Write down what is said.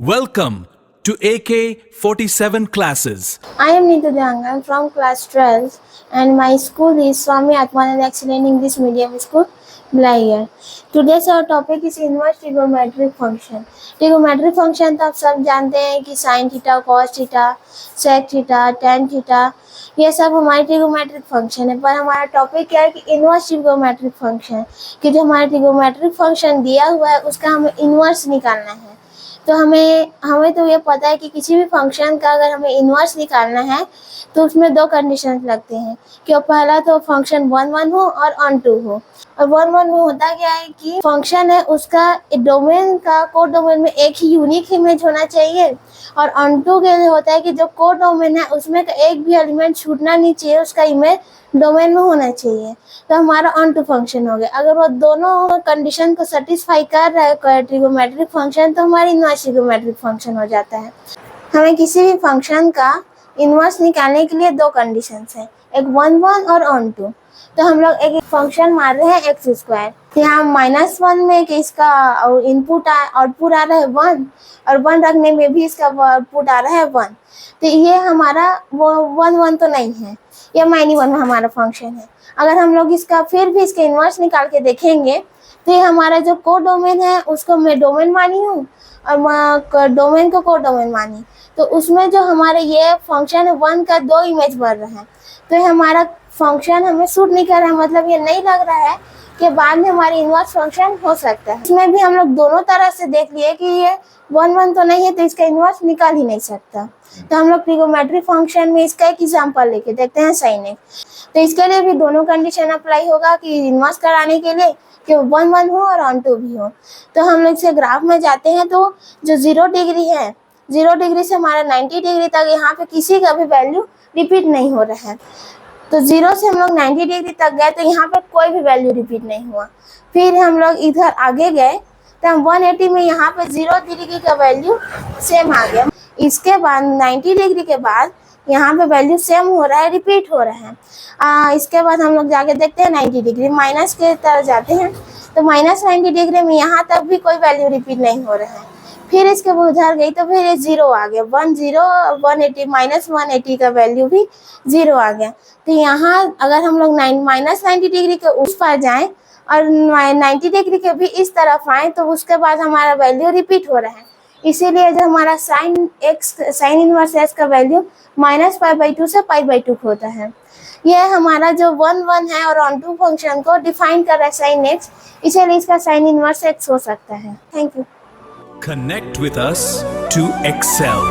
Welcome to AK-47 classes. I am Neetu Dangan from class 12 and my school is Swami Atmanand Excellent English Medium School, Blair. Today's our topic is inverse trigonometric function. Trigonometric function तो आप सब जानते हैं कि sin theta, cos theta, sec theta, tan theta ये सब हमारे trigonometric function है। पर हमारा टॉपिक क्या है कि इनवर्स ट्रिगोमेट्रिक फंक्शन, कि जो हमारा ट्रिगोमेट्रिक फंक्शन दिया हुआ है उसका हमें इनवर्स निकालना है। तो हमें तो ये पता है कि किसी भी फंक्शन का अगर हमें इन्वर्स निकालना है तो उसमें दो कंडीशन लगते हैं कि पहला तो फंक्शन 1 हो और ऑन 2 हो। और 1 में होता क्या है कि फंक्शन है उसका डोमेन का कोड डोमेन में एक ही यूनिक इमेज होना चाहिए, और ऑन 2 के लिए होता है कि जो कोड डोमेन है उसमें का एक भी एलिमेंट छूटना नहीं चाहिए, उसका इमेज डोमेन में होना चाहिए। तो हमारा ऑन 2 फंक्शन हो गया। अगर वो दोनों कंडीशन को सेटिस्फाई कर रहा है ट्रिगोमेट्रिक फंक्शन तो हमारी इनवर्स ट्रिगोमेट्रिक फंक्शन हो जाता है। हमें किसी भी फंक्शन का इनवर्स निकालने के लिए दो कंडीशंस हैं, एक 1 और ऑन 2। तो हम लोग एक फंक्शन मार रहे हैं एक्स स्क्वायर। यहाँ -1 में कि इसका इनपुट आउटपुट आ रहा है 1 और 1 रखने में भी इसका आउटपुट आ रहा है 1। तो ये हमारा वो 1 तो नहीं है, ये -1 में हमारा फंक्शन है। अगर हम लोग इसका फिर भी इसके इन्वर्स निकाल के देखेंगे तो ये हमारा जो कोड डोमेन है उसको मैं डोमेन मानी हूँ और डोमेन को कोड डोमेन मानी, तो उसमें जो हमारे ये फंक्शन है 1 का 2 इमेज बन रहा है। तो ये हमारा फंक्शन हमें सूट नहीं कर रहा है, मतलब ये नहीं लग रहा है कि बाद में हमारी इन्वर्स फंक्शन हो सकता है। इसमें भी हम लोग दोनों तरह से देख लिए कि ये 1 तो नहीं है तो इसका इन्वर्स निकाल ही नहीं सकता। तो हम लोग ट्रिगोमेट्रिक फंक्शन में इसका एक एग्जांपल लेके देखते हैं sin x। तो इसके लिए भी दोनों कंडीशन अप्लाई होगा कि इन्वर्स कराने के लिए कि 1 हो और ऑन 2 भी हो। तो हम लोग से ग्राफ में जाते हैं तो जो 0 डिग्री है, 0 डिग्री से हमारा 90 डिग्री तक यहाँ पे किसी का भी वैल्यू रिपीट नहीं हो रहा है। तो 0 से हम लोग 90 डिग्री तक गए तो यहाँ पे कोई भी वैल्यू रिपीट नहीं हुआ। फिर हम लोग इधर आगे गए तो हम 180 में यहाँ पे 0 डिग्री का वैल्यू सेम आ गया। इसके बाद 90 डिग्री के बाद यहाँ पे वैल्यू सेम हो रहा है, रिपीट हो रहा है। इसके बाद हम लोग जाके देखते हैं 90 डिग्री माइनस के तरफ जाते हैं तो -90 डिग्री में यहाँ तक भी कोई वैल्यू रिपीट नहीं हो रहा है। फिर इसके उधर गई तो फिर ये 0 आ गया, 180 -180 का वैल्यू भी 0 आ गया। तो यहाँ अगर हम लोग -90 डिग्री के उस पार जाएं और 90 डिग्री के भी इस तरफ आए तो उसके बाद हमारा वैल्यू रिपीट हो रहा है। इसीलिए जो हमारा साइन इनवर्स एक्स का वैल्यू -π/2 से π/2 होता है। यह हमारा जो 1 है और ऑन 2 फंक्शन को डिफाइन कर रहा है साइन एक्स, इसीलिए इसका साइन इनवर्स एक्स हो सकता है। Thank you. Connect with us to excel.